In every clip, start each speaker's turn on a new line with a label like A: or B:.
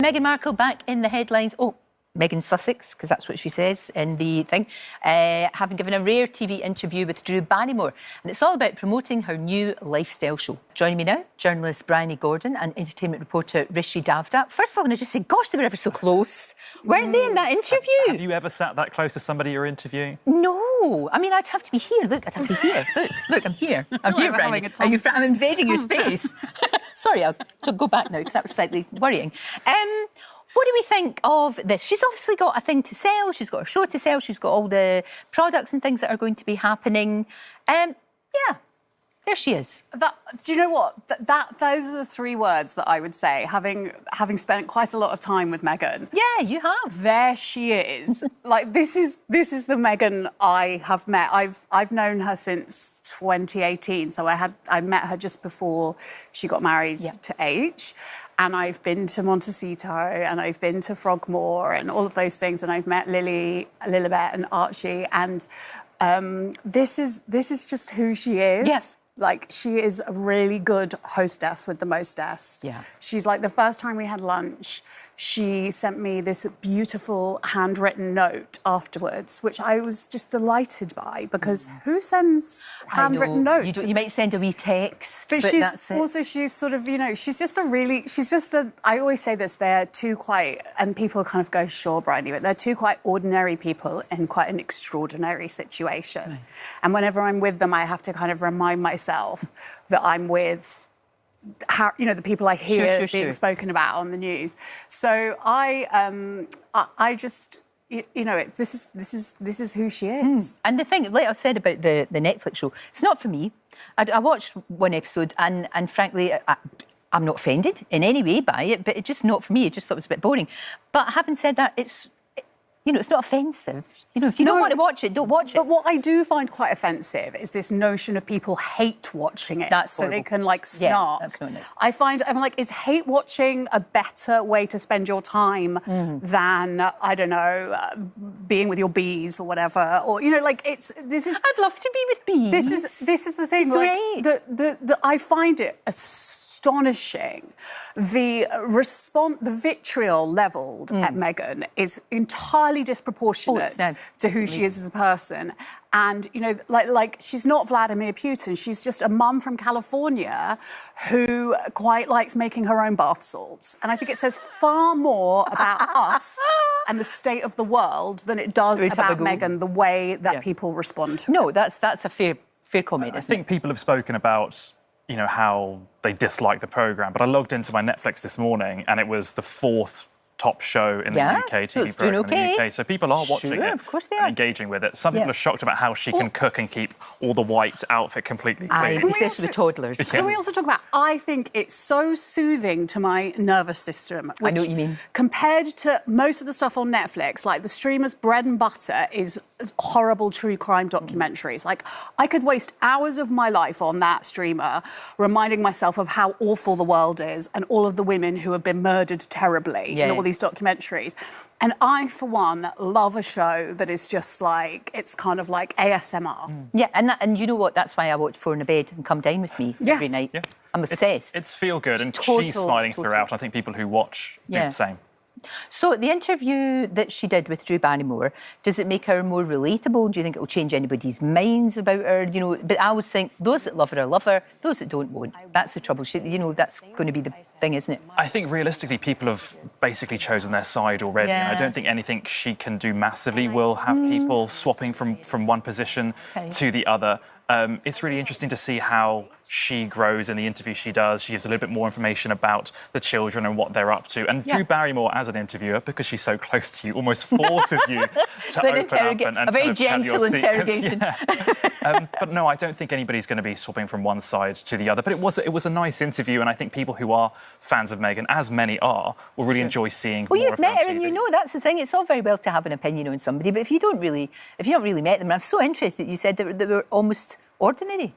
A: Meghan Markle back in the headlines. Oh, Meghan Sussex, because that's what she says in the thing, having given a rare TV interview with Drew Barrymore. And it's all about promoting her new lifestyle show. Joining me now, journalist Bryony Gordon and entertainment reporter Rishi Davda. First of all, I'm going to just say, gosh, they were ever so close. Weren't they in that interview?
B: Have you ever sat that close to somebody you're interviewing?
A: No. I mean, I'd have to be here. Look, I'd have to be here. Look, I'm here. I'm here, Bryony. I'm invading your space. Sorry, I'll go back now because that was slightly worrying. What do we think of this? She's obviously got a thing to sell. She's got a show to sell. She's got all the products and things that are going to be happening. Yeah, there she is.
C: Do you know what? Those are the three words that I would say, having spent quite a lot of time with Meghan.
A: Yeah, you have.
C: There she is. Like, this is the Meghan I have met. I've known her since 2018. So I met her just before she got married to H. And I've been to Montecito and I've been to Frogmore and all of those things. And I've met Lilibet and Archie. And this is just who she is.
A: Yeah.
C: Like, she is a really good hostess with the mostess.
A: Yeah.
C: She's like, the first time we had lunch, she sent me this beautiful handwritten note afterwards, which I was just delighted by, because who sends handwritten notes?
A: You might send a wee text, but
C: she's also, she's sort of, you know, I always say this, they're two quite, and people kind of go, sure, Bryony, but they're two quite ordinary people in quite an extraordinary situation. Right. And whenever I'm with them, I have to kind of remind myself that I'm with the people I hear being spoken about on the news. So I just, this is who she is.
A: And the thing, like I said about the Netflix show, it's not for me. I watched one episode and frankly, I'm not offended in any way by it, but it's just not for me. I just thought it was a bit boring. But having said that, it's not offensive. If you don't want to watch it, don't watch it.
C: But what I do find quite offensive is this notion of people hate watching it.
A: That's
C: so
A: horrible.
C: They can, like, snark.
A: Yeah, that's not nice.
C: I'm like, is hate watching a better way to spend your time than, I don't know, being with your bees or whatever? Or,
A: I'd love to be with bees.
C: This is the thing.
A: Great.
C: Like, I find it astonishing. The vitriol levelled at Meghan is entirely disproportionate to who she is as a person. And, like she's not Vladimir Putin. She's just a mum from California who quite likes making her own bath salts. And I think it says far more about us and the state of the world than it does about Meghan, the way that people respond to her.
A: No, that's a fair comment,
B: I think people have spoken about how they dislike the programme. But I logged into my Netflix this morning and it was the 4th top show in the UK TV programme in the UK. So people are watching it
A: of course they are.
B: and engaging with it. Some people are shocked about how she can cook and keep all the white outfit completely clean.
A: Especially the toddlers.
C: Can we also talk about, I think it's so soothing to my nervous system.
A: I know what you mean.
C: Compared to most of the stuff on Netflix, like the streamer's bread and butter is horrible true crime documentaries. Like, I could waste hours of my life on that streamer reminding myself of how awful the world is and all of the women who have been murdered terribly in all these documentaries. And I, for one, love a show that is just like, it's kind of like ASMR.
A: Yeah, and you know what? That's why I watch Four in a Bed and Come Dine With Me every night. Yeah. I'm obsessed.
B: It's feel good, and she's smiling throughout. I think people who watch do the same.
A: So the interview that she did with Drew Barrymore, does it make her more relatable? Do you think it will change anybody's minds about her? But I always think those that love her, those that don't won't. That's the trouble. That's going to be the thing, isn't it?
B: I think realistically people have basically chosen their side already. And I don't think anything she can do massively will have people swapping from one position to the other. It's really interesting to see how she grows in the interview she does. She gives a little bit more information about the children and what they're up to. And Drew Barrymore, as an interviewer, because she's so close to you, almost forces you to open up and
A: a very gentle interrogation.
B: But no, I don't think anybody's going to be swapping from one side to the other. But it was a nice interview, and I think people who are fans of Meghan, as many are, will really enjoy seeing more of her.
A: Well, you've met her, and that's the thing. It's all very well to have an opinion on somebody, but if you've not really met them, I'm so interested that you said that they were almost ordinary.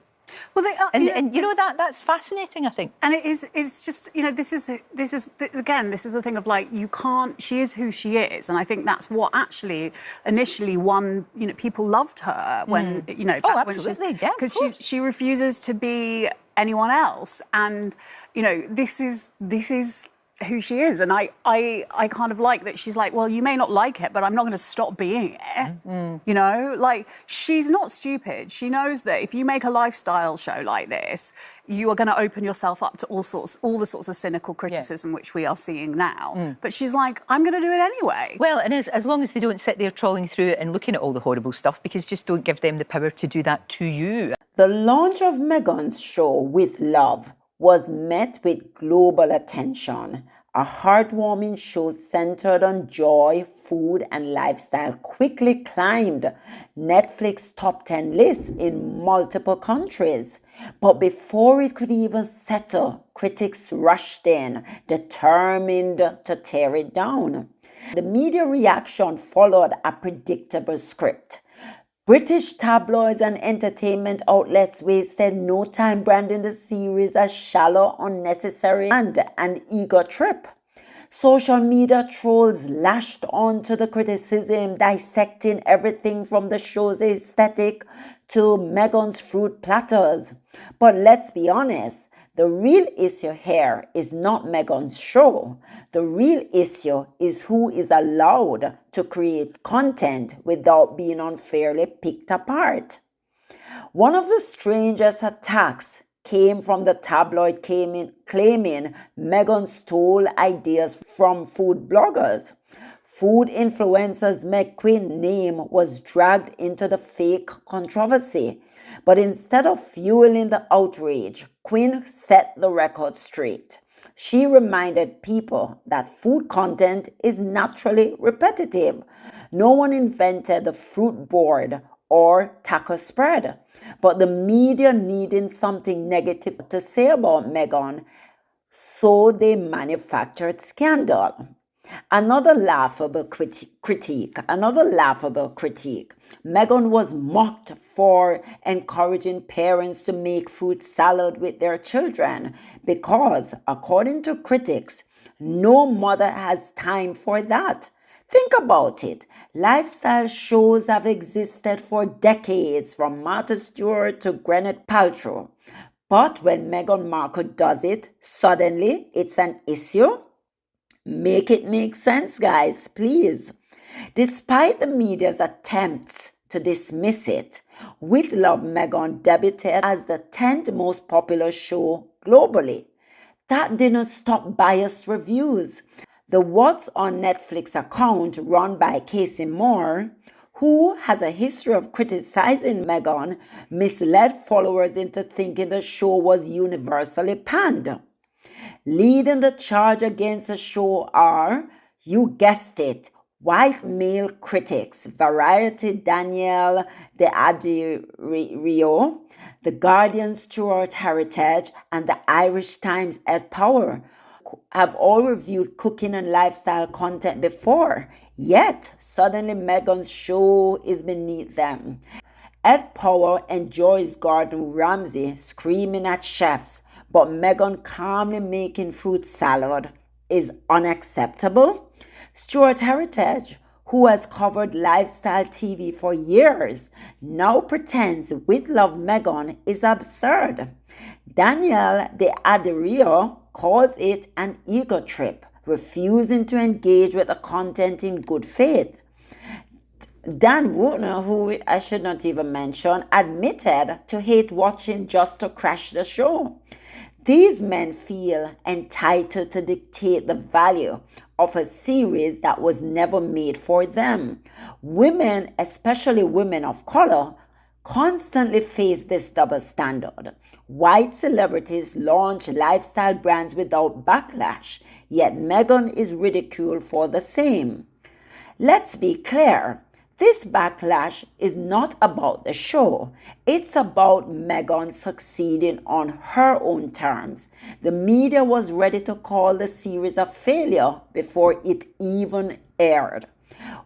A: Well, they are, and that's fascinating, I think.
C: And it's just, this is the thing of, like, you can't, she is who she is, and I think that's what actually initially won, people loved her when, back when because she refuses to be anyone else, and, this is who she is. And I kind of like that she's like, well, you may not like it, but I'm not going to stop being it. You know, like, she's not stupid. She knows that if you make a lifestyle show like this, you are going to open yourself up to all the sorts of cynical criticism which we are seeing now. But she's like, I'm going to do it anyway.
A: Well, and as long as they don't sit there trawling through it and looking at all the horrible stuff, because just don't give them the power to do that to you.
D: The launch of Meghan's show With Love was met with global attention. A heartwarming show centered on joy, food, and lifestyle quickly climbed Netflix top 10 lists in multiple countries. But before it could even settle, critics rushed in, determined to tear it down. The media reaction followed a predictable script. British tabloids and entertainment outlets wasted no time branding the series as shallow, unnecessary, and an ego trip. Social media trolls lashed onto the criticism, dissecting everything from the show's aesthetic to Meghan's fruit platters. But let's be honest, the real issue here is not Meghan's show. The real issue is who is allowed to create content without being unfairly picked apart. One of the strangest attacks came from the tabloid claiming Meghan stole ideas from food bloggers. Food influencers Meg Quinn's name was dragged into the fake controversy. But instead of fueling the outrage, Quinn set the record straight. She reminded people that food content is naturally repetitive. No one invented the fruit board or taco spread, but the media needing something negative to say about Meghan, so they manufactured scandal. Another laughable critique. Meghan was mocked for encouraging parents to make fruit salad with their children because, according to critics, no mother has time for that. Think about it. Lifestyle shows have existed for decades, from Martha Stewart to Gwyneth Paltrow. But when Meghan Markle does it, suddenly it's an issue? Make it make sense, guys, please. Despite the media's attempts to dismiss it, With Love Meghan debuted as the 10th most popular show globally. That didn't stop biased reviews. The What's on Netflix account, run by Casey Moore, who has a history of criticizing Meghan, misled followers into thinking the show was universally panned. Leading the charge against the show are, you guessed it, white male critics, Variety Daniel De Adrio, The Guardian's Stuart Heritage, and the Irish Times Ed Power have all reviewed cooking and lifestyle content before, yet suddenly Meghan's show is beneath them. Ed Power enjoys Gordon Ramsay screaming at chefs, but Meghan calmly making fruit salad is unacceptable. Stuart Heritage, who has covered lifestyle TV for years, now pretends With Love Meghan is absurd. Daniel De Adrio calls it an ego trip, refusing to engage with the content in good faith. Dan Wootner, who I should not even mention, admitted to hate watching just to crash the show. These men feel entitled to dictate the value of a series that was never made for them. Women, especially women of color, constantly face this double standard. White celebrities launch lifestyle brands without backlash, yet Meghan is ridiculed for the same. Let's be clear. This backlash is not about the show. It's about Meghan succeeding on her own terms. The media was ready to call the series a failure before it even aired.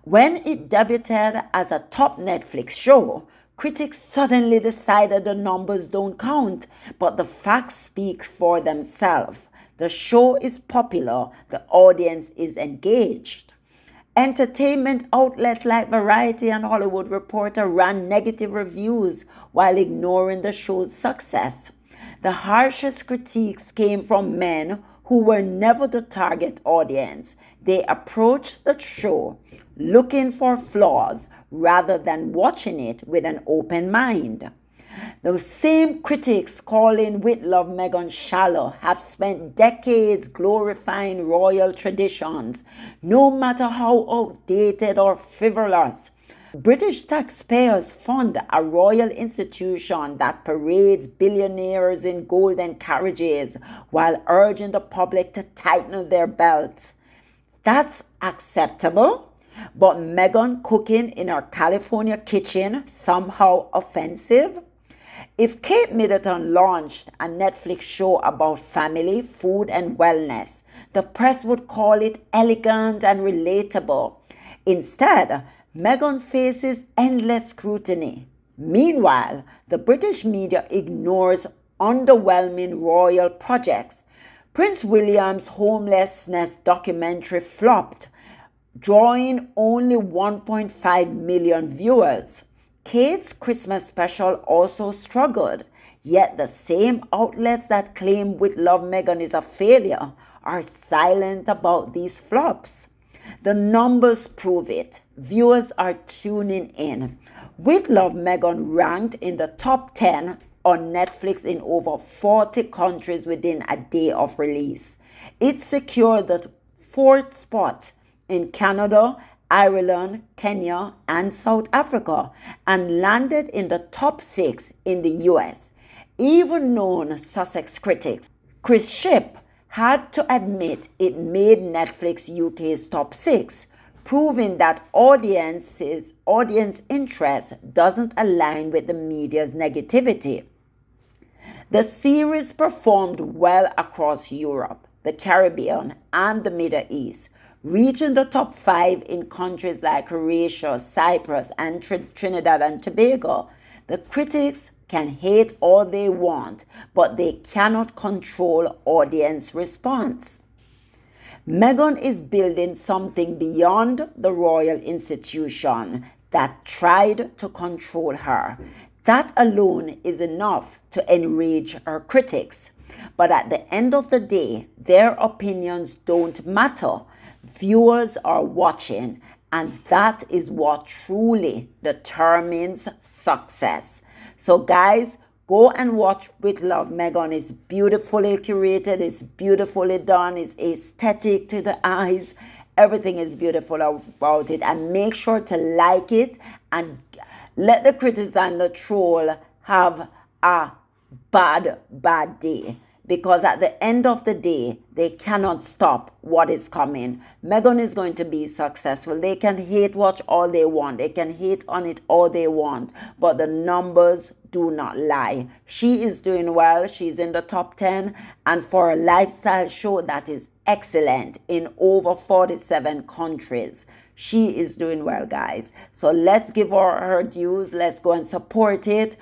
D: When it debuted as a top Netflix show, critics suddenly decided the numbers don't count, but the facts speak for themselves. The show is popular, the audience is engaged. Entertainment outlets like Variety and Hollywood Reporter ran negative reviews while ignoring the show's success. The harshest critiques came from men who were never the target audience. They approached the show looking for flaws rather than watching it with an open mind. The same critics calling With Love Meghan shallow have spent decades glorifying royal traditions, no matter how outdated or frivolous. British taxpayers fund a royal institution that parades billionaires in golden carriages while urging the public to tighten their belts. That's acceptable, but Meghan cooking in her California kitchen somehow offensive? If Kate Middleton launched a Netflix show about family, food, and wellness, the press would call it elegant and relatable. Instead, Meghan faces endless scrutiny. Meanwhile, the British media ignores underwhelming royal projects. Prince William's homelessness documentary flopped, drawing only 1.5 million viewers. Kate's Christmas special also struggled, yet the same outlets that claim With Love Meghan is a failure are silent about these flops. The numbers prove it. Viewers are tuning in. With Love Meghan ranked in the top 10 on Netflix in over 40 countries within a day of release. It secured the 4th spot in Canada, Ireland, Kenya, and South Africa, and landed in the top 6 in the US. Even known Sussex critics, Chris Shipp, had to admit it made Netflix UK's top 6, proving that audience interest doesn't align with the media's negativity. The series performed well across Europe, the Caribbean, and the Middle East, reaching the top 5 in countries like Croatia, Cyprus, and Trinidad and Tobago. The critics can hate all they want, but they cannot control audience response. Meghan is building something beyond the royal institution that tried to control her. That alone is enough to enrage her critics. But at the end of the day, their opinions don't matter. Viewers are watching, and that is what truly determines success. So guys, go and watch With Love Meghan. It's beautifully curated, it's beautifully done, it's aesthetic to the eyes. Everything is beautiful about it. And make sure to like it and let the critics and the troll have a bad day. Because at the end of the day, they cannot stop what is coming. Meghan is going to be successful. They can hate watch all they want. They can hate on it all they want. But the numbers do not lie. She is doing well. She's in the top 10. And for a lifestyle show that is excellent in over 47 countries, she is doing well, guys. So let's give her dues. Let's go and support it.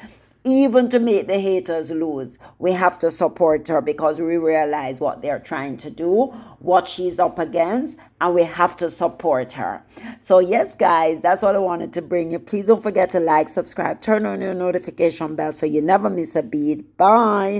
D: Even to make the haters lose, we have to support her because we realize what they're trying to do, what she's up against, and we have to support her. So yes, guys, that's all I wanted to bring you. Please don't forget to like, subscribe, turn on your notification bell so you never miss a beat. Bye.